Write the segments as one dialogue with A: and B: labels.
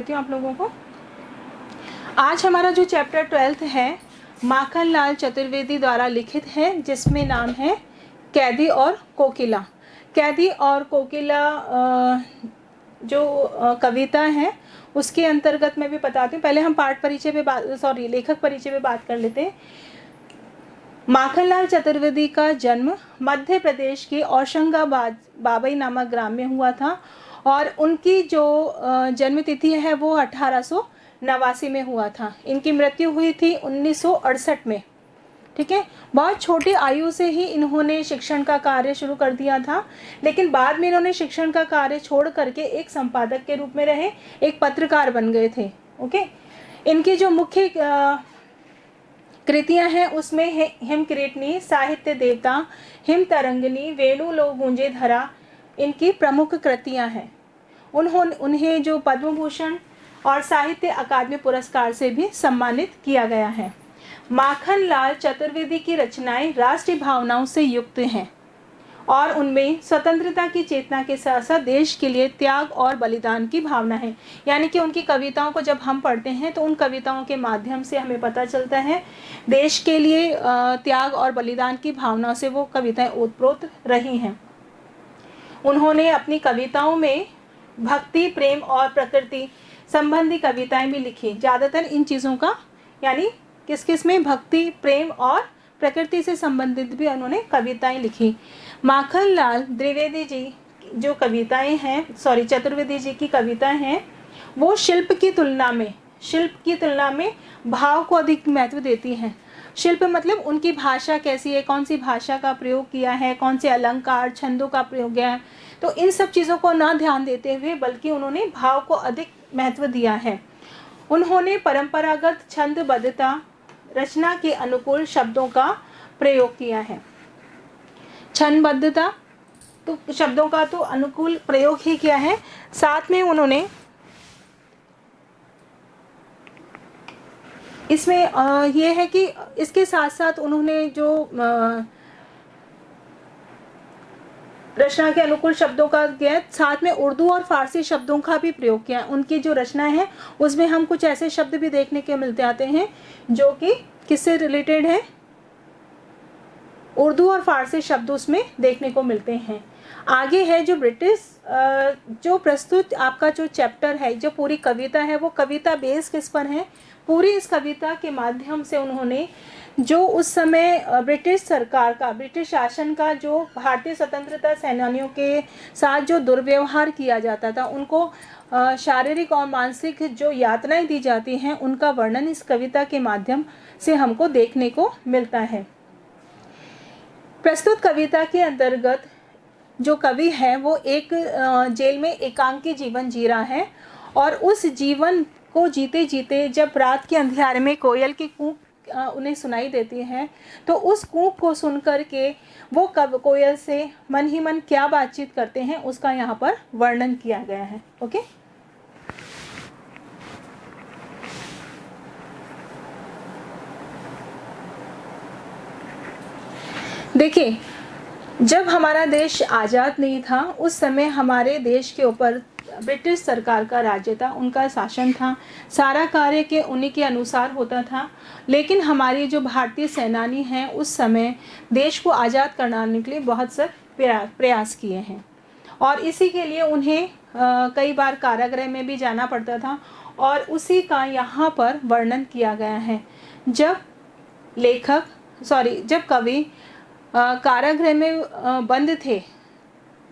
A: देती हूँ आप लोगों को। आज हमारा जो चैप्टर 12 है माखनलाल चतुर्वेदी द्वारा लिखित है, जिसमें नाम है कैदी और कोकिला। कैदी और कोकिला जो कविता है उसके अंतर्गत मैं भी बताती हूँ। पहले हम पाठ परिचय पे लेखक परिचय पे बात कर लेते हैं। माखनलाल चतुर्वेदी का जन्म मध्य प्रदेश के औशंगाबाद बाबई नामक ग्राम में हुआ था और उनकी जो जन्म तिथि है वो 1889 में हुआ था। इनकी मृत्यु हुई थी 1968 में। ठीक है, बहुत छोटी आयु से ही इन्होंने शिक्षण का कार्य शुरू कर दिया था, लेकिन बाद में इन्होंने शिक्षण का कार्य छोड़ करके एक संपादक के रूप में रहे, एक पत्रकार बन गए थे। ओके, इनकी जो मुख्य कृतियां हैं उसमें हिम किरीटनी, साहित्य देवता, हिम तरंगिनी, वेणु लो गूंजे धरा इनकी प्रमुख कृतियां हैं। उन्हें जो पद्म भूषण और साहित्य अकादमी पुरस्कार से भी सम्मानित किया गया है। माखनलाल चतुर्वेदी की रचनाएं राष्ट्रीय भावनाओं से युक्त हैं और उनमें स्वतंत्रता की चेतना के साथ साथ देश के लिए त्याग और बलिदान की भावना है। यानी कि उनकी कविताओं को जब हम पढ़ते हैं तो उन कविताओं के माध्यम से हमें पता चलता है देश के लिए त्याग और बलिदान की भावना से वो कविताएं ओतप्रोत रही हैं। उन्होंने अपनी कविताओं में भक्ति, प्रेम और प्रकृति संबंधी कविताएं भी लिखी। ज़्यादातर इन चीज़ों का यानी किस में भक्ति, प्रेम और प्रकृति से संबंधित भी उन्होंने कविताएं लिखी। माखनलाल द्विवेदी जी जो कविताएं हैं चतुर्वेदी जी की कविताएं हैं वो शिल्प की तुलना में भाव को अधिक महत्व देती हैं। शिल्प मतलब उनकी भाषा कैसी है, कौन सी भाषा का प्रयोग किया है, कौन से अलंकार छंदों का प्रयोग किया है, तो इन सब चीज़ों को ना ध्यान देते हुए बल्कि उन्होंने भाव को अधिक महत्व दिया है। उन्होंने परंपरागत छंदबद्धता रचना के अनुकूल शब्दों का प्रयोग किया है। छंदबद्धता तो शब्दों का तो अनुकूल प्रयोग ही किया है, साथ में उन्होंने इसमें ये है कि इसके साथ साथ उन्होंने जो रचना के अनुकूल शब्दों का किया, साथ में उर्दू और फारसी शब्दों का भी प्रयोग किया। उनकी जो रचना है उसमें हम कुछ ऐसे शब्द भी देखने के मिलते आते हैं जो कि किससे रिलेटेड है, उर्दू और फारसी शब्द उसमें देखने को मिलते हैं। आगे है जो ब्रिटिश जो प्रस्तुत आपका जो चैप्टर है, जो पूरी कविता है वो कविता बेस किस पर है। पूरी इस कविता के माध्यम से उन्होंने जो उस समय ब्रिटिश सरकार का, ब्रिटिश शासन का जो भारतीय स्वतंत्रता सेनानियों के साथ जो दुर्व्यवहार किया जाता था, उनको शारीरिक और मानसिक जो यातनाएं दी जाती हैं, उनका वर्णन इस कविता के माध्यम से हमको देखने को मिलता है। प्रस्तुत कविता के अंतर्गत जो कवि है वो एक जेल में एकांकी जीवन जी रहा है और उस जीवन को जीते जीते जब रात के अंधियारे में कोयल की कूक उन्हें सुनाई देती है तो उस कूक को सुन कर के वो कोयल से मन ही मन क्या बातचीत करते हैं उसका यहाँ पर वर्णन किया गया है। ओके, देखिए, जब हमारा देश आज़ाद नहीं था उस समय हमारे देश के ऊपर ब्रिटिश सरकार का राज्य था, उनका शासन था, सारा कार्य के उन्हीं के अनुसार होता था। लेकिन हमारी जो भारतीय सेनानी हैं उस समय देश को आज़ाद कराने के लिए बहुत से प्रयास किए हैं और इसी के लिए उन्हें कई बार कारागृह में भी जाना पड़ता था और उसी का यहाँ पर वर्णन किया गया है। जब कवि कारागृह में बंद थे,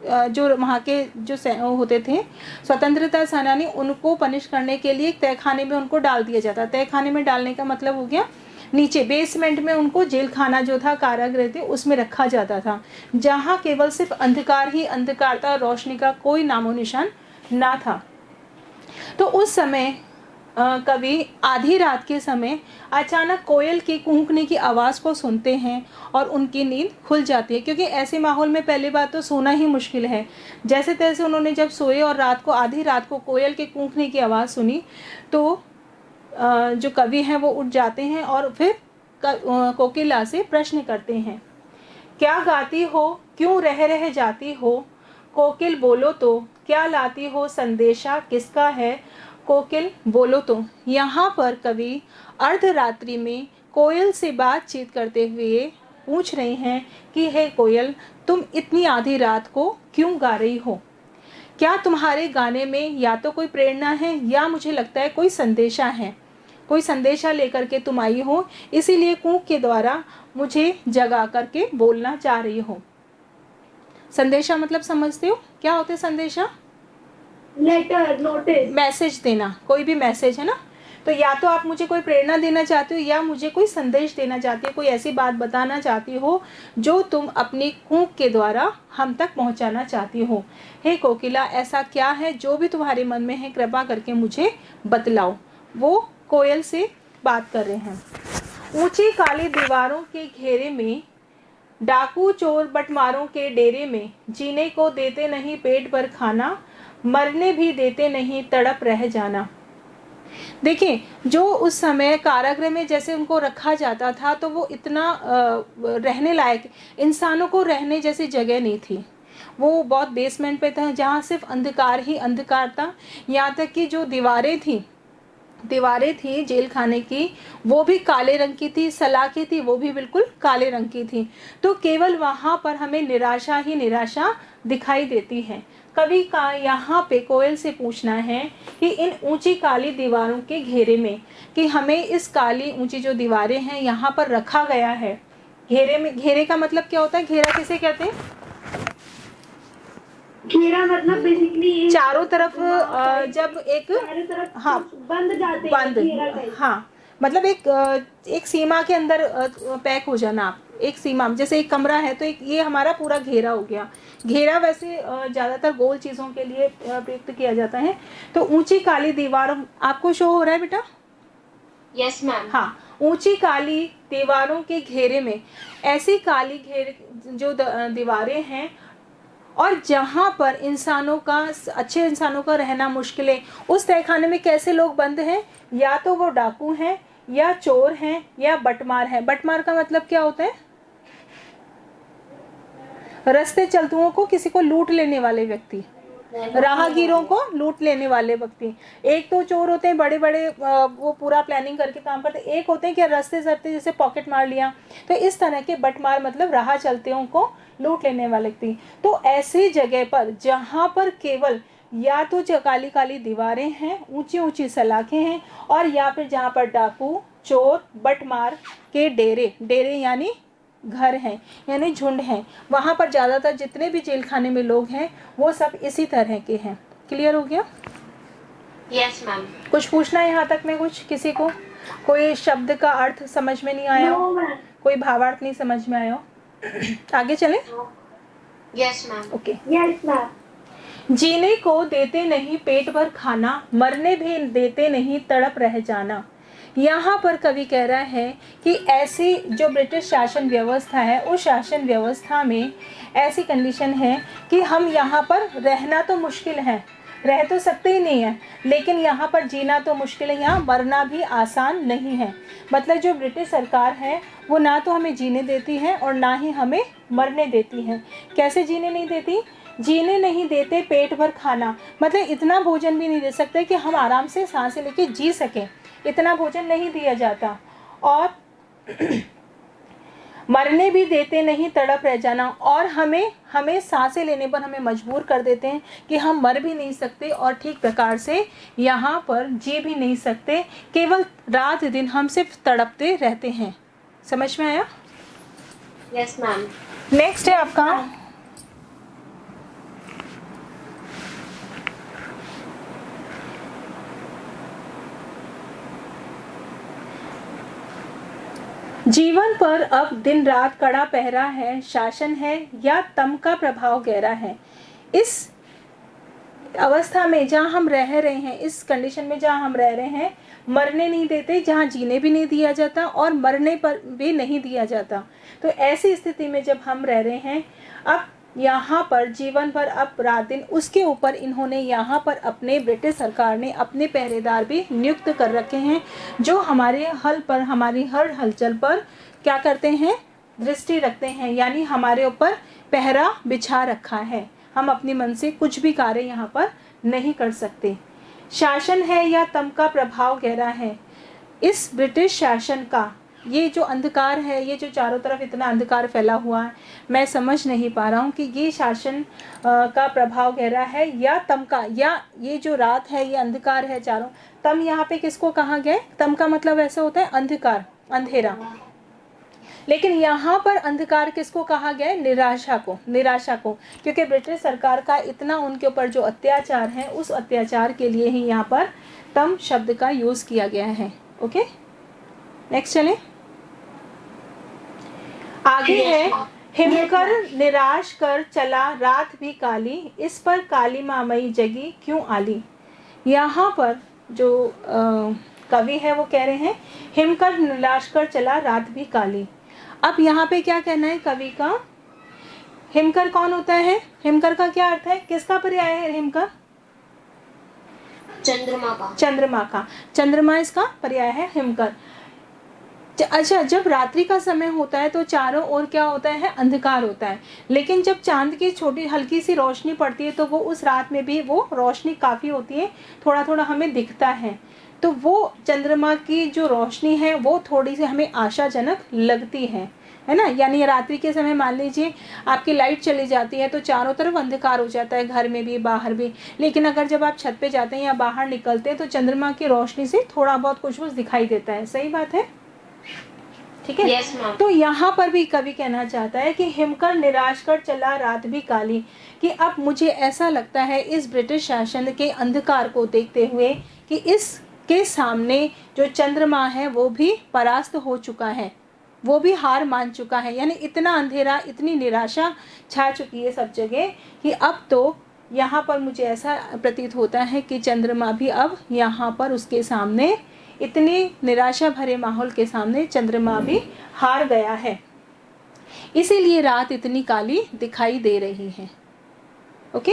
A: जो वहाँ के जो होते थे स्वतंत्रता सेनानी, उनको पनिश करने के लिए तहखाने में उनको डाल दिया जाता। तहखाने में डालने का मतलब हो गया नीचे बेसमेंट में उनको जेल खाना जो था, कारागृह थे, उसमें रखा जाता था, जहाँ केवल सिर्फ अंधकार ही अंधकार था, रोशनी का कोई नामो निशान ना था। तो उस समय कवि आधी रात के समय अचानक कोयल की कूकने की आवाज़ को सुनते हैं और उनकी नींद खुल जाती है, क्योंकि ऐसे माहौल में पहली बात तो सोना ही मुश्किल है। जैसे तैसे उन्होंने जब सोए और आधी रात को कोयल के कूकने की आवाज़ सुनी तो जो कवि हैं वो उठ जाते हैं और फिर कोकिला से प्रश्न करते हैं, क्या गाती हो, क्यों रह जाती हो, कोकिल बोलो तो, क्या लाती हो संदेशा किसका है, कोकिल बोलो तो। यहाँ पर कवि अर्धरात्रि में कोयल से बातचीत करते हुए पूछ रहे हैं कि हे कोयल, तुम इतनी आधी रात को क्यों गा रही हो? क्या तुम्हारे गाने में या तो कोई प्रेरणा है या मुझे लगता है कोई संदेशा है, कोई संदेशा लेकर के तुम आई हो, इसीलिए कूक के द्वारा मुझे जगा करके बोलना चाह रही हो। संदेशा मतलब समझते हो क्या होते है संदेशा?
B: लेटर, नोटिस,
A: मैसेज देना, कोई भी मैसेज है ना। तो या तो आप मुझे कोई प्रेरणा देना चाहते हो या मुझे कोई संदेश देना चाहती हो, कोई ऐसी बात बताना चाहती हो जो तुम अपनी कूक के द्वारा हम तक पहुंचाना चाहती हो। हे कोकिला, ऐसा क्या है जो भी तुम्हारे मन में है, कृपा करके मुझे बतलाओ। वो कोयल से बात कर रहे हैं। ऊंची काली दीवारों के घेरे में, डाकू चोर बटमारों के डेरे में, जीने को देते नहीं पेट भर खाना, मरने भी देते नहीं तड़प रह जाना। देखिए, जो उस समय कारागृह में जैसे उनको रखा जाता था तो वो इतना रहने लायक, इंसानों को रहने जैसी जगह नहीं थी। वो बहुत बेसमेंट पे था जहाँ सिर्फ अंधकार ही अंधकार था। यहाँ तक कि जो दीवारें थी जेल खाने की, वो भी काले रंग की थी, सलाखें थी वो भी बिल्कुल काले रंग की थी। तो केवल वहाँ पर हमें निराशा ही निराशा दिखाई देती है। कवि का यहाँ पे कोयल से पूछना है कि इन ऊंची काली दीवारों के घेरे में, कि हमें इस काली ऊंची जो दीवारें हैं यहाँ पर रखा गया है। घेरे में, घेरे का मतलब क्या होता है? घेरा किसे कहते हैं?
B: घेरा मतलब बेसिकली
A: चारों तरफ जब एक,
B: चारों तरफ
A: हाँ,
B: बंद जाते हैं,
A: बंद,
B: घेरा टाइप।
A: हाँ, मतलब एक सीमा के अंदर पैक हो जाना आप, एक सीमा, जैसे एक कमरा है तो एक ये हमारा पूरा घेरा हो गया। घेरा वैसे ज़्यादातर गोल चीज़ों के लिए प्रयुक्त किया जाता है। तो ऊंची काली दीवारों, आपको शो हो रहा है बेटा?
B: Yes ma'am.
A: हाँ, ऊंची काली दीवारों के घेरे में, ऐसी काली घेरे जो दीवारें हैं और जहाँ पर इंसानों का, अच्छे इंसानों का रहना मुश्किल है, उस तहखाने में कैसे लोग बंद हैं? या तो वो डाकू हैं या चोर हैं या बटमार हैं। बटमार का मतलब क्या होता है? रास्ते चलतुओं को, किसी को लूट लेने वाले व्यक्ति, राहगीरों को लूट लेने वाले व्यक्ति। एक तो चोर होते हैं बड़े बड़े, वो पूरा प्लानिंग करके काम करते। एक होते हैं कि रास्ते चलते जैसे पॉकेट मार लिया। तो इस तरह के बटमार मतलब राह चलतियों को लूट लेने वाले व्यक्ति। तो ऐसी जगह पर जहाँ पर केवल या तो काली काली दीवारें हैं, ऊंची ऊंची सलाखें हैं, और या फिर जहाँ पर डाकू चोर बटमार के डेरे यानी घर हैं, यानी झुंड हैं, वहाँ पर ज़्यादातर जितने भी जेल खाने में लोग हैं वो सब इसी तरह के हैं। क्लियर हो गया?
B: Yes ma'am.
A: कुछ पूछना है यहाँ तक में? कुछ किसी को कोई शब्द का अर्थ समझ में नहीं आया हो? कोई भावार्थ नहीं समझ में आया हो? आगे चलें?
B: Yes ma'am.
A: Okay.
B: Yes ma'am.
A: जीने को देते नहीं पेट भर खाना, मरने भी देते नहीं तड़प रह जाना। यहाँ पर कवि कह रहा है कि ऐसी जो ब्रिटिश शासन व्यवस्था है, उस शासन व्यवस्था में ऐसी कंडीशन है कि हम यहाँ पर रहना तो मुश्किल है, रह तो सकते ही नहीं है, लेकिन यहाँ पर जीना तो मुश्किल है, यहाँ मरना भी आसान नहीं है। मतलब जो ब्रिटिश सरकार है वो ना तो हमें जीने देती है और ना ही हमें मरने देती है। कैसे जीने नहीं देती? जीने नहीं देते पेट भर खाना, मतलब इतना भोजन भी नहीं दे सकते कि हम आराम से सांसें लेके जी सकें, इतना भोजन नहीं दिया जाता। और मरने भी देते नहीं तड़प रह जाना, और हमें सांसें लेने पर हमें मजबूर कर देते हैं कि हम मर भी नहीं सकते और ठीक प्रकार से यहाँ पर जी भी नहीं सकते, केवल रात दिन हम सिर्फ तड़पते रहते हैं। समझ में आया?
B: Yes ma'am.
A: नेक्स्ट है आपका जीवन पर अब दिन रात कड़ा पहरा है, शासन है या तम का प्रभाव गहरा है। इस अवस्था में जहाँ हम रह रहे हैं, इस कंडीशन में जहाँ हम रह रहे हैं, मरने नहीं देते, जहाँ जीने भी नहीं दिया जाता और मरने पर भी नहीं दिया जाता। तो ऐसी स्थिति में जब हम रह रहे हैं, अब यहाँ पर जीवन भर अब रात दिन, उसके ऊपर इन्होंने यहाँ पर अपने ब्रिटिश सरकार ने अपने पहरेदार भी नियुक्त कर रखे हैं, जो हमारे हल पर, हमारी हर हलचल पर क्या करते हैं? दृष्टि रखते हैं, यानी हमारे ऊपर पहरा बिछा रखा है। हम अपने मन से कुछ भी कार्य यहाँ पर नहीं कर सकते। शासन है या तम का प्रभाव गहरा है। इस ब्रिटिश शासन का ये जो अंधकार है, ये जो चारों तरफ इतना अंधकार फैला हुआ है, मैं समझ नहीं पा रहा हूँ कि ये शासन का प्रभाव गहरा है या तम का, या ये जो रात है ये अंधकार है चारों। तम यहाँ पे किसको कहा गया? तम का मतलब ऐसा होता है अंधकार, अंधेरा, लेकिन यहाँ पर अंधकार किसको कहा गया है? निराशा को, निराशा को, क्योंकि ब्रिटिश सरकार का इतना उनके ऊपर जो अत्याचार है, उस अत्याचार के लिए ही यहाँ पर तम शब्द का यूज किया गया है। ओके, नेक्स्ट चलें। आगे है, हिमकर निराश कर चला रात भी काली, इस पर काली मामई जगी क्यों आली। यहाँ पर जो कवि है वो कह रहे हैं हिमकर निराश कर चला रात भी काली। अब यहाँ पे क्या कहना है कवि का? हिमकर कौन होता है? हिमकर का क्या अर्थ है? किसका पर्याय है हिमकर?
B: चंद्रमा का।
A: चंद्रमा का, चंद्रमा इसका पर्याय है हिमकर। अच्छा, जब रात्रि का समय होता है तो चारों ओर क्या होता है? अंधकार होता है, लेकिन जब चांद की छोटी हल्की सी रोशनी पड़ती है तो वो उस रात में भी वो रोशनी काफ़ी होती है, थोड़ा थोड़ा हमें दिखता है। तो वो चंद्रमा की जो रोशनी है वो थोड़ी सी हमें आशाजनक लगती है ना। यानी रात्रि के समय मान लीजिए आपकी लाइट चली जाती है तो चारों तरफ अंधकार हो जाता है, घर में भी बाहर भी, लेकिन अगर जब आप छत पे जाते हैं या बाहर निकलते हैं तो चंद्रमा की रोशनी से थोड़ा बहुत कुछ दिखाई देता है। सही बात है, ठीक है?
B: Yes, ma'am.
A: तो यहाँ पर भी कवि कहना चाहता है कि हिमकर निराश कर चला रात भी काली, कि अब मुझे ऐसा लगता है इस ब्रिटिश शासन के अंधकार को देखते हुए कि इसके सामने जो चंद्रमा है वो भी परास्त हो चुका है, वो भी हार मान चुका है। यानी इतना अंधेरा, इतनी निराशा छा चुकी है सब जगह कि अब तो यहाँ पर मुझे ऐसा प्रतीत होता है कि चंद्रमा भी अब यहाँ पर उसके सामने, इतनी निराशा भरे माहौल के सामने चंद्रमा भी हार गया है, इसीलिए रात इतनी काली दिखाई दे रही है। ओके,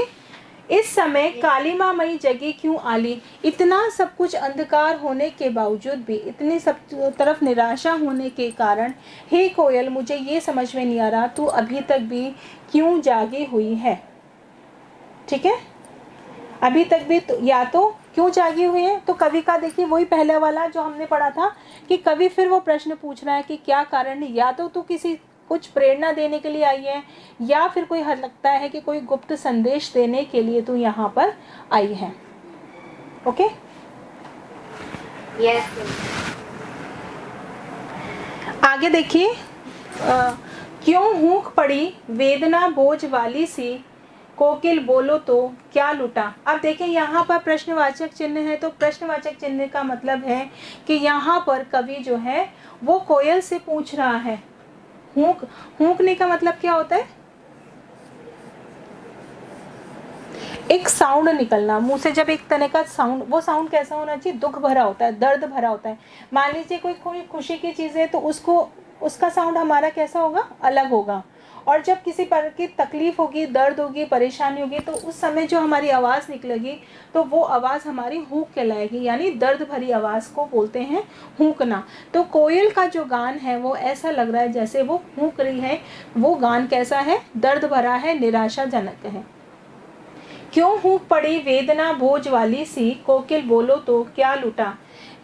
A: इस समय काली माँ मई जगी क्यों आली। इतना सब कुछ अंधकार होने के बावजूद भी, इतनी सब तरफ निराशा होने के कारण, हे कोयल मुझे ये समझ में नहीं आ रहा तू अभी तक भी क्यों जागी हुई है। ठीक है, अभी तक भी या तो क्यों जागी हुई है, तो कवि का देखिए वही पहला वाला जो हमने पढ़ा था कि कवि फिर वो प्रश्न पूछ रहा है कि क्या कारण है। या तो तू किसी कुछ प्रेरणा देने के लिए आई है, या फिर कोई लगता है कि कोई गुप्त संदेश देने के लिए तू यहाँ पर आई है। Okay,
B: Yes.
A: आगे देखिए, क्यों हूक पड़ी वेदना बोझ वाली सी, कोकिल बोलो तो क्या लुटा। अब देखें यहाँ पर प्रश्नवाचक चिन्ह है, तो प्रश्नवाचक चिन्ह का मतलब है कि यहाँ पर कवि जो है वो कोयल से पूछ रहा है। हूंकने का मतलब क्या होता है? एक साउंड निकलना मुंह से, जब एक तरह का साउंड, वो साउंड कैसा होना चाहिए? दुख भरा होता है, दर्द भरा होता है। मान लीजिए कोई खुशी की चीज़ है तो उसका साउंड हमारा कैसा होगा? अलग होगा। और जब किसी पर की तकलीफ होगी, दर्द होगी, परेशानी होगी, तो उस समय जो हमारी आवाज़ निकलेगी तो वो आवाज़ हमारी हूक कहलाएगी, यानी दर्द भरी आवाज़ को बोलते हैं हूकना। तो कोयल का जो गान है वो ऐसा लग रहा है जैसे वो हूक रही है। वो गान कैसा है? दर्द भरा है, निराशाजनक है। क्यों हूक पड़ी वेदना बोझ वाली सी, कोकिल बोलो तो क्या लुटा।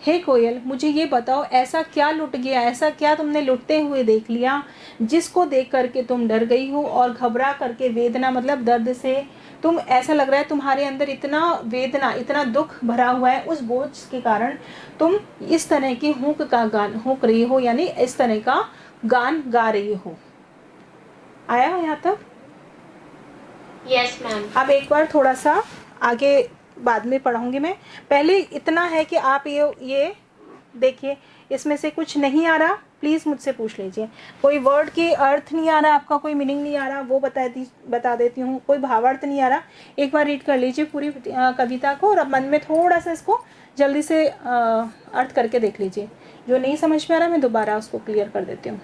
A: हे कोयल मुझे ये बताओ, ऐसा क्या लुट गया, ऐसा क्या तुमने लुटते हुए देख लिया जिसको देख करके तुम डर गई हो और घबरा करके, वेदना मतलब दर्द से तुम, ऐसा लग रहा है तुम्हारे अंदर इतना वेदना, इतना दुख भरा हुआ है, उस बोझ के कारण तुम इस तरह की हूक का गान हूक रही हो, यानी इस तरह का गान गा रही हो। आया यहाँ तक?
B: Yes, ma'am.
A: अब एक बार थोड़ा सा आगे बाद में पढ़ाऊंगी मैं, पहले इतना है कि आप ये देखिए, इसमें से कुछ नहीं आ रहा प्लीज़ मुझसे पूछ लीजिए। कोई वर्ड की अर्थ नहीं आ रहा, आपका कोई मीनिंग नहीं आ रहा, वो बता देती हूँ। कोई भावार्थ नहीं आ रहा, एक बार रीड कर लीजिए पूरी कविता को, और अब मन में थोड़ा सा इसको जल्दी से अर्थ करके देख लीजिए। जो नहीं समझ में आ रहा मैं दोबारा उसको क्लियर कर देती हूँ।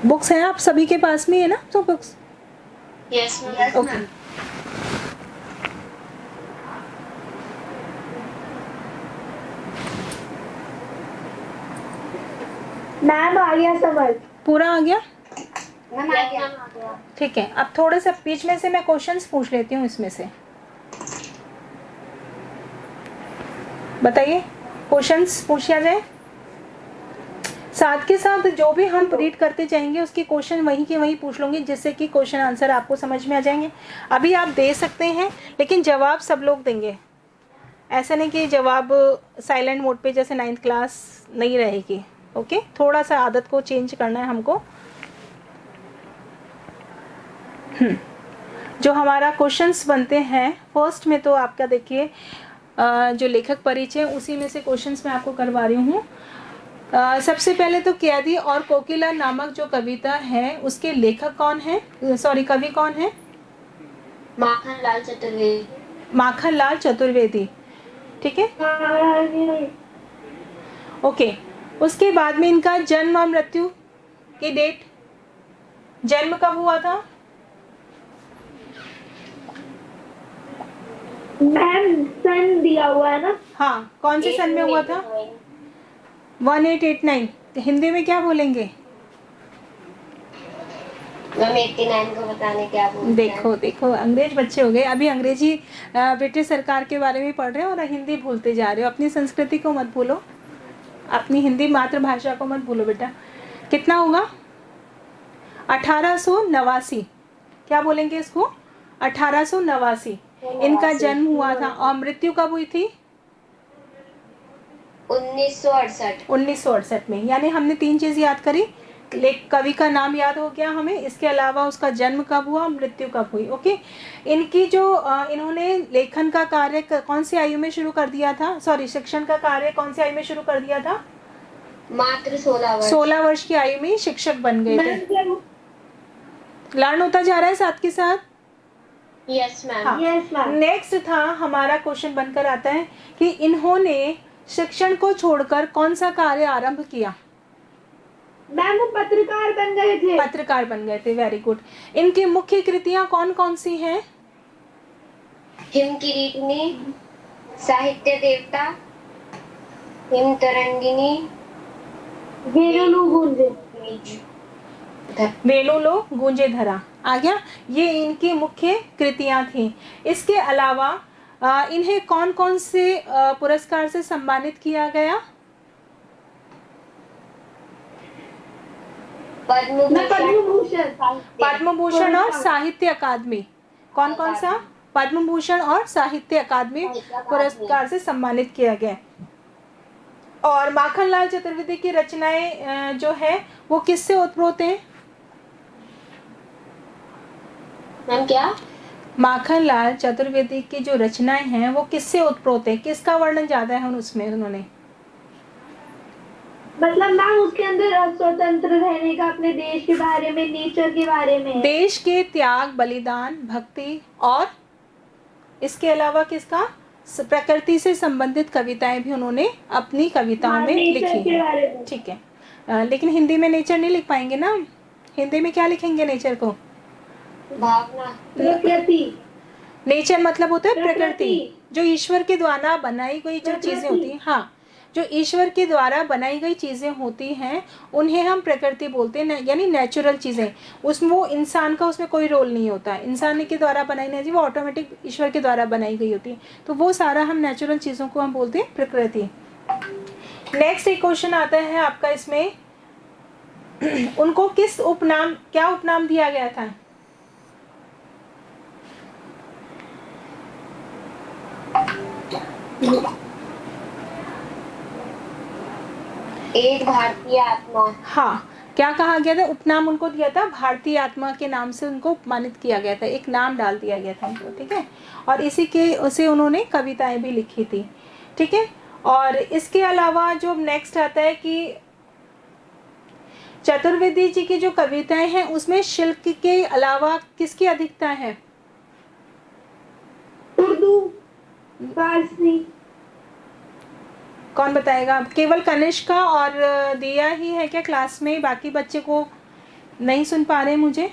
A: बुक्स हैं आप सभी के पास में, है ना? तो books
B: Yes, ma'am.
A: Okay.
B: Ma'am आ गया समझ।
A: पूरा आ गया?
B: मैम आ गया।
A: ठीक है, अब थोड़े से बीच में से मैं क्वेश्चंस पूछ लेती हूँ इसमें से, बताइए क्वेश्चंस पूछा जाए। साथ के साथ जो भी हम रीड करते जाएंगे उसके क्वेश्चन वहीं के वहीं पूछ लूँगी, जिससे कि क्वेश्चन आंसर आपको समझ में आ जाएंगे। अभी आप दे सकते हैं लेकिन जवाब सब लोग देंगे, ऐसा नहीं कि जवाब साइलेंट मोड पे जैसे 9th क्लास नहीं रहेगी। ओके, थोड़ा सा आदत को चेंज करना है हमको। जो हमारा क्वेश्चंस बनते हैं फर्स्ट में, तो आपका देखिए जो लेखक परिचय उसी में से क्वेश्चंस मैं आपको करवा रही हूँ। सबसे पहले तो कैदी और कोकिला नामक जो कविता है उसके लेखक कौन है, सॉरी कवि कौन है?
B: माखनलाल चतुर्वेदी।
A: माखनलाल चतुर्वेदी, ठीक है। ओके, उसके बाद में इनका जन्म और मृत्यु की डेट, जन्म कब हुआ था?
C: मैम सन दिया हुआ है ना?
A: हाँ, कौन से सन में हुआ था? 1889। हिंदी में क्या बोलेंगे?
B: मैम 89 को बताने क्या बोलते हैं?
A: देखो देखो, अंग्रेज बच्चे हो गए, अभी अंग्रेजी ब्रिटिश सरकार के बारे में पढ़ रहे हो और हिंदी भूलते जा रहे हो। अपनी संस्कृति को मत भूलो, अपनी हिंदी मातृभाषा को मत भूलो बेटा। कितना होगा? 1889। क्या बोलेंगे इसको? 1889 इनका जन्म हुआ था। और मृत्यु कब हुई थी?
B: 1968।
A: 1968 में। यानी हमने 3 चीज़ याद करी, कवि का नाम याद हो गया हमें, इसके अलावा उसका जन्म कब हुआ, मृत्यु कब हुई। ओके, इनकी जो इन्होंने लेखन का कार्य कौन सी आयु में शुरू कर दिया था, सॉरी शिक्षण का कार्य कौन सी आयु में शुरू कर दिया था?
B: मात्र 16 वर्ष।
A: 16 वर्ष की आयु में शिक्षक बन गए थे। लर्न होता जा रहा है साथ के साथ।
B: Yes ma'am.
A: हाँ।
C: Yes ma'am.
A: नेक्स्ट था हमारा क्वेश्चन बनकर आता है कि इन्होंने शिक्षण को छोड़कर कौन सा कार्य आरंभ किया?
C: मैम वो पत्रकार बन गए थे।
A: पत्रकार बन गए थे, वेरी गुड। इनकी मुख्य कृतियां कौन कौन सी हैं?
B: हिमकिरीटिनी, साहित्य देवता, हिमतरंगिनी,
C: वेणु गूंजे।
A: वेणु लो गूंजे धरा, आ गया। ये इनकी मुख्य कृतियां थी। इसके अलावा इन्हें कौन कौन से पुरस्कार से सम्मानित किया गया? पद्म भूषण और साहित्य अकादमी। कौन कौन सा? पद्म भूषण और साहित्य अकादमी पुरस्कार से सम्मानित किया गया। और माखनलाल चतुर्वेदी की रचनाएं जो है वो किससे ओतप्रोत हैं?
B: मैम क्या?
A: माखनलाल चतुर्वेदी की जो रचनाएं हैं वो किससे ओतप्रोत है, किसका वर्णन ज्यादा है उसमें उन्होंने?
C: मतलब मैम उसके अंदर स्वतंत्र रहने का, अपने देश के बारे में, नेचर के बारे में,
A: देश के त्याग, बलिदान, भक्ति, और इसके अलावा किसका? प्रकृति से संबंधित कविताएं भी उन्होंने अपनी कविताओं में लिखी है। ठीक है, लेकिन हिंदी में नेचर नहीं लिख पाएंगे ना। हिंदी में क्या लिखेंगे नेचर को?
B: भावना।
C: प्रकृति।
A: नेचर मतलब होता है प्रकृति, जो ईश्वर के द्वारा बनाई गई जो चीजें होती हैं। हाँ, जो ईश्वर के द्वारा बनाई गई चीजें होती हैं उन्हें हम प्रकृति बोलते हैं, यानी नेचुरल चीजें। उसमें वो इंसान का उसमें कोई रोल नहीं होता है, इंसान के द्वारा बनाई नहीं होती, वो ऑटोमेटिक ईश्वर के द्वारा बनाई गई होती है। तो वो सारा हम नेचुरल चीजों को हम बोलते हैं प्रकृति। नेक्स्ट एक क्वेश्चन आता है आपका इसमें, उनको किस उपनाम, क्या उपनाम दिया गया था?
B: एक भारतीय आत्मा।
A: हाँ, क्या कहा गया था? उपनाम उनको दिया था, भारतीय आत्मा के नाम से उनको उपमानित किया गया था, एक नाम डाल दिया गया था उनको। ठीक है, और इसी के उसे उन्होंने कविताएं भी लिखी थी। ठीक है, और इसके अलावा जो नेक्स्ट आता है कि चतुर्वेदी जी की जो कविताएं हैं उसमें शिल्प के अलावा किसकी अधिकता है?
C: उर्दू, फारसी।
A: कौन बताएगा? केवल कनिष्का और दिया ही है क्या क्लास में? बाकी बच्चे को नहीं सुन पा रहे मुझे।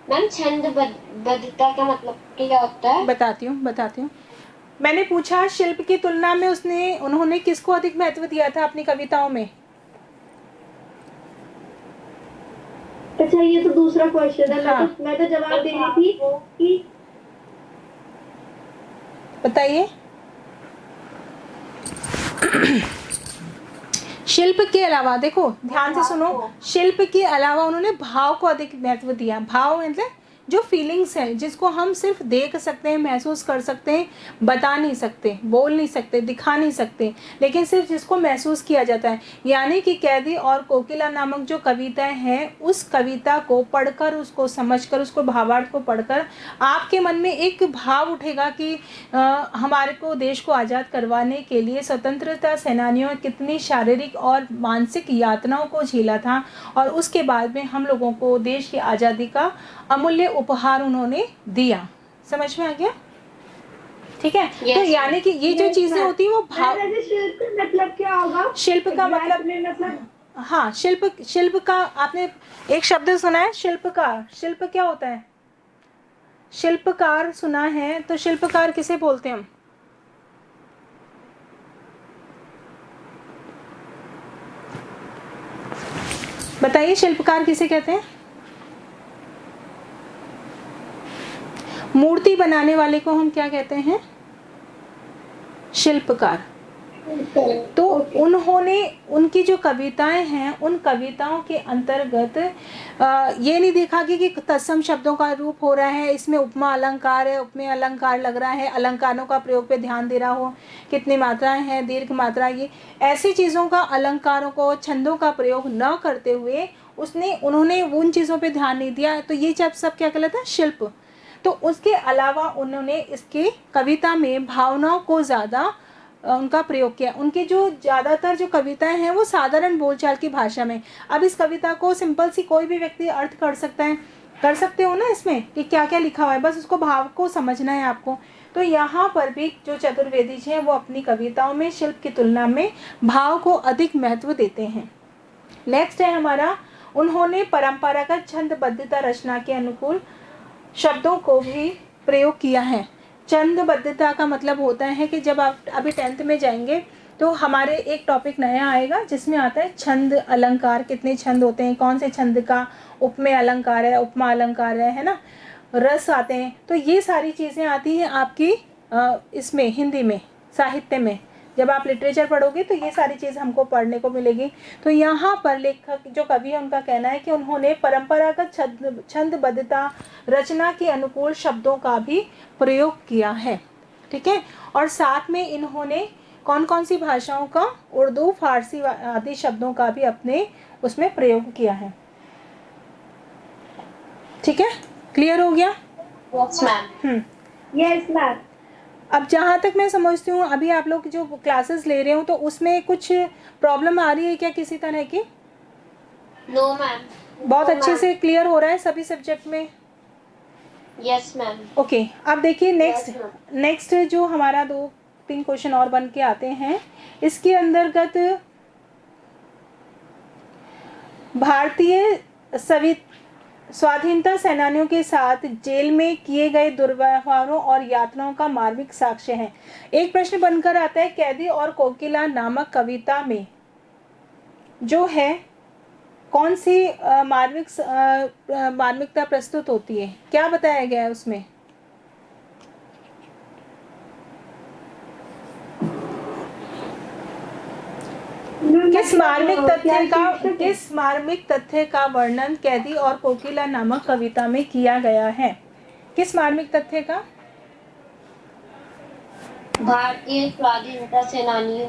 B: मैम छंदबद्धता का मतलब क्या होता है?
A: बताती हूँ। मैंने पूछा शिल्प की तुलना में उन्होंने किसको अधिक महत्व दिया था अपनी कविताओं में?
C: अच्छा, ये तो दूसरा क्वेश्चन है।
A: हाँ।
C: मैं तो जवाब दे रही थी कि
A: बताइए। शिल्प के अलावा, देखो ध्यान से सुनो, शिल्प के अलावा उन्होंने भाव को अधिक महत्व दिया। भाव मतलब जो फीलिंग्स है, जिसको हम सिर्फ देख सकते हैं, महसूस कर सकते हैं, बता नहीं सकते, बोल नहीं सकते, दिखा नहीं सकते, लेकिन सिर्फ जिसको महसूस किया जाता है। यानी कि कैदी और कोकिला नामक जो कविताएं हैं, उस कविता को पढ़कर, उसको समझकर, उसको भावार्थ को पढ़कर आपके मन में एक भाव उठेगा कि हमारे को देश को आज़ाद करवाने के लिए स्वतंत्रता सेनानियों कितनी शारीरिक और मानसिक यातनाओं को झेला था, और उसके बाद में हम लोगों को देश की आज़ादी का अमूल्य उपहार उन्होंने दिया। समझ में आ गया? ठीक है। तो यानी कि ये जो चीजें होती है वो भाव।
C: शिल्प का मतलब क्या होगा?
A: शिल्प का मतलब, हाँ, शिल्प का आपने एक शब्द सुना है, शिल्पकार। शिल्प क्या होता है? शिल्पकार सुना है, तो शिल्पकार किसे बोलते हैं हम? बताइए, शिल्पकार किसे कहते हैं? मूर्ति बनाने वाले को हम क्या कहते हैं? शिल्पकार। तो उन्होंने, उनकी जो कविताएं हैं, उन कविताओं के अंतर्गत ये नहीं देखा कि तत्सम शब्दों का रूप हो रहा है, इसमें उपमा अलंकार है, उपमेय अलंकार लग रहा है, अलंकारों का प्रयोग पे ध्यान दे रहा हो, कितनी मात्राएं हैं, दीर्घ मात्रा, ये ऐसी चीज़ों का, अलंकारों को, छंदों का प्रयोग न करते हुए उन्होंने उन चीज़ों पे ध्यान नहीं दिया। तो ये सब क्या कहलाता है? शिल्प। तो उसके अलावा उन्होंने इसके कविता में भावनाओं को ज़्यादा उनका प्रयोग किया। उनके जो ज़्यादातर जो कविताएं हैं वो साधारण बोलचाल की भाषा में। अब इस कविता को सिंपल सी कोई भी व्यक्ति अर्थ कर सकता है, कर सकते हो ना इसमें कि क्या क्या लिखा हुआ है, बस उसको भाव को समझना है आपको। तो यहाँ पर भी जो चतुर्वेदी जी हैं वो अपनी कविताओं में शिल्प की तुलना में भाव को अधिक महत्व देते हैं। नेक्स्ट है हमारा, उन्होंने परंपरागत छंदबद्धता रचना के अनुकूल शब्दों को भी प्रयोग किया है। छंदबद्धता का मतलब होता है कि जब आप अभी 10th में जाएंगे तो हमारे एक टॉपिक नया आएगा जिसमें आता है छंद अलंकार, कितने छंद होते हैं, कौन से छंद का उपमेय अलंकार है, उपमा अलंकार है ना, रस आते हैं। तो ये सारी चीज़ें आती हैं आपकी इसमें हिंदी में, साहित्य में। जब आप लिटरेचर पढ़ोगे तो ये सारी चीज़ हमको पढ़ने को मिलेगी। तो यहाँ पर लेखक जो कवि है उनका कहना है कि उन्होंने परंपरागत छंदबद्धता रचना के अनुकूल शब्दों का भी प्रयोग किया है। ठीक है। और साथ में इन्होंने कौन कौन सी भाषाओं का, उर्दू, फारसी आदि शब्दों का भी अपने उसमें प्रयोग किया है। ठीक है, क्लियर हो गया?
B: Yes ma'am.
C: Yes ma'am.
A: अब जहाँ तक मैं समझती हूँ, अभी आप लोग जो क्लासेस ले रहे हो तो उसमें कुछ प्रॉब्लम आ रही है क्या किसी तरह की?
B: No ma'am.
A: बहुत अच्छे से क्लियर हो रहा है सभी सब्जेक्ट में?
B: Yes ma'am.
A: ओके। अब देखिए नेक्स्ट जो हमारा 2-3 क्वेश्चन और बन के आते हैं, इसके अंतर्गत भारतीय स्वाधीनता सेनानियों के साथ जेल में किए गए दुर्व्यवहारों और यातनाओं का मार्मिक साक्ष्य है। एक प्रश्न बनकर आता है, कैदी और कोकिला नामक कविता में जो है कौन सी मार्मिकता प्रस्तुत होती है, क्या बताया गया है उसमें? किस मार्मिक तथ्य का वर्णन कैदी और कोकिला नामक कविता में किया गया है? किस मार्मिक तथ्य का?
B: भारतीय स्वाधीनता सेनानियों।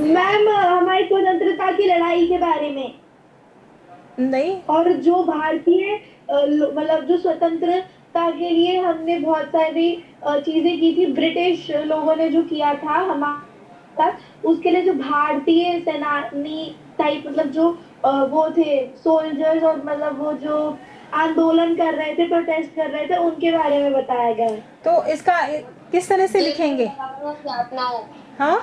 C: मैम, हमारी स्वतंत्रता की लड़ाई के बारे में।
A: नहीं,
C: और जो भारतीय मतलब जो स्वतंत्रता के लिए हमने बहुत सारी चीजें की थी, ब्रिटिश लोगों ने जो किया था हमारे, उसके लिए जो भारतीय सेनानी टाइप, मतलब जो वो थे सोल्जर्स, और मतलब वो जो आंदोलन कर रहे थे, प्रोटेस्ट कर रहे थे, उनके बारे में बताया गया है।
A: तो इसका किस तरह से लिखेंगे? हाँ,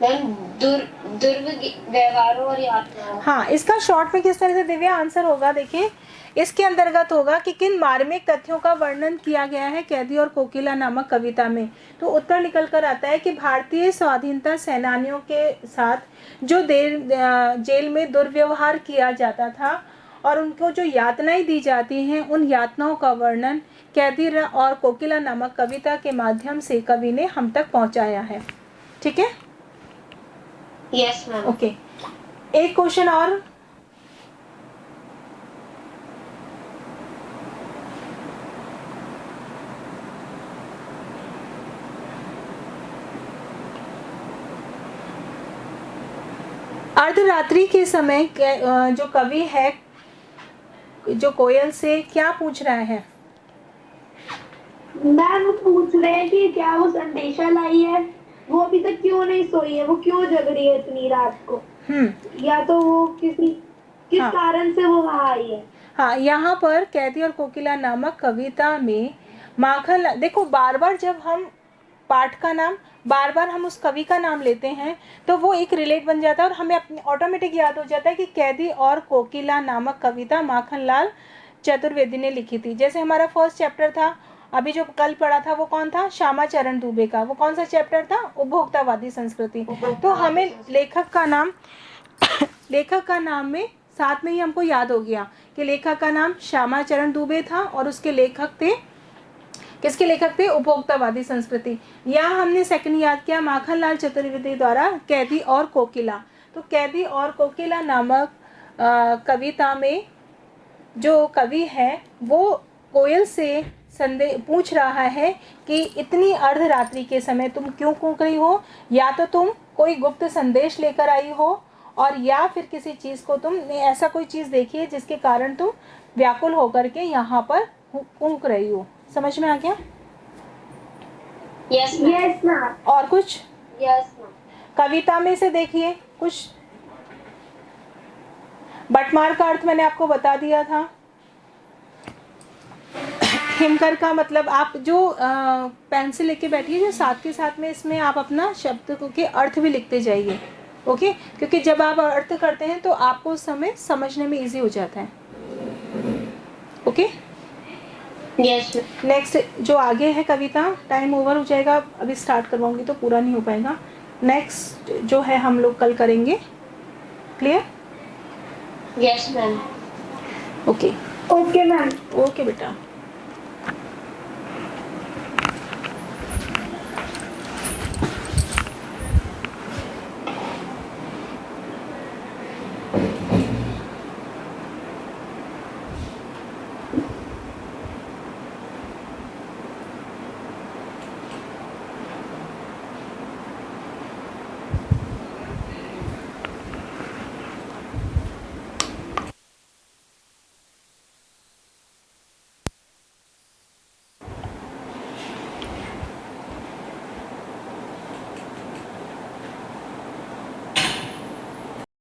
B: मैम दुर्व्यवहारों और यातनाओं।
A: हाँ, इसका शॉर्ट में किस तरह से दिव्या आंसर होगा, देखिए इसके अंतर्गत होगा कि किन मार्मिक तथ्यों का वर्णन किया गया है कैदी और कोकिला नामक कविता में। तो उत्तर निकल कर आता है कि भारतीय स्वाधीनता सेनानियों के साथ जो जेल में दुर्व्यवहार किया जाता था और उनको जो यातनाएं दी जाती हैं, उन यातनाओं का वर्णन कैदी और कोकिला नामक कविता के माध्यम से कवि ने हम तक पहुंचाया है। ठीक है,
B: यस मैम।
A: ओके, एक क्वेश्चन और। अर्धरात्रि के समय जो कवि है जो कोयल से क्या पूछ रहा है?
C: मैम वो पूछ रहे हैं कि क्या वो संदेशा लाई है, वो अभी तक क्यों नहीं सोई है, वो क्यों जग रही है इतनी रात को, या तो वो किस
A: हाँ,
C: कारण से वो वहाँ आई है।
A: हाँ, यहाँ पर कैदी और कोकिला नामक कविता में माखन, देखो बार बार जब हम पाठ का नाम, बार बार हम उस कवि का नाम लेते हैं तो वो एक रिलेट बन जाता है और हमें अपने ऑटोमेटिक याद हो जाता है कि कैदी और कोकिला नामक कविता माखनलाल चतुर्वेदी ने लिखी थी। जैसे हमारा फर्स्ट चैप्टर था, अभी जो कल पढ़ा था वो कौन था? श्यामा चरण दुबे का। वो कौन सा चैप्टर था? उपभोक्तावादी संस्कृति। तो हमें लेखक का नाम में साथ में ही हमको याद हो गया कि लेखक का नाम श्यामा चरण दुबे था और उसके लेखक थे, किसके लेखक थे? उपभोक्तावादी संस्कृति। यहाँ हमने सेकंड याद किया माखनलाल चतुर्वेदी द्वारा कैदी और कोकिला। तो कैदी और कोकिला नामक कविता में जो कवि है वो कोयल से पूछ रहा है कि इतनी अर्धरात्रि के समय तुम क्यों कूक रही हो, या तो तुम कोई गुप्त संदेश लेकर आई हो और या फिर किसी चीज़ को तुमने ऐसा कोई चीज़ देखी है जिसके कारण तुम व्याकुल होकर के यहाँ पर कूक रही हो। समझ में आ गया?
B: Yes ma'am.
A: और कुछ?
B: Yes ma'am.
A: कविता में से देखिए कुछ। बटमार का अर्थ मैंने आपको बता दिया था। हिमकर का मतलब आप जो पेंसिल लेके बैठिए, जो साथ के साथ में इसमें आप अपना शब्द के अर्थ भी लिखते जाइए। ओके, क्योंकि जब आप अर्थ करते हैं तो आपको उस समय समझने में इजी हो जाता है। Okay,
B: yes.
A: नेक्स्ट जो आगे है कविता, टाइम ओवर हो जाएगा, अभी स्टार्ट करवाऊंगी तो पूरा नहीं हो पाएगा। नेक्स्ट जो है हम लोग कल करेंगे। Clear?
B: Yes ma'am.
A: Okay
C: okay ma'am.
A: Okay बेटा।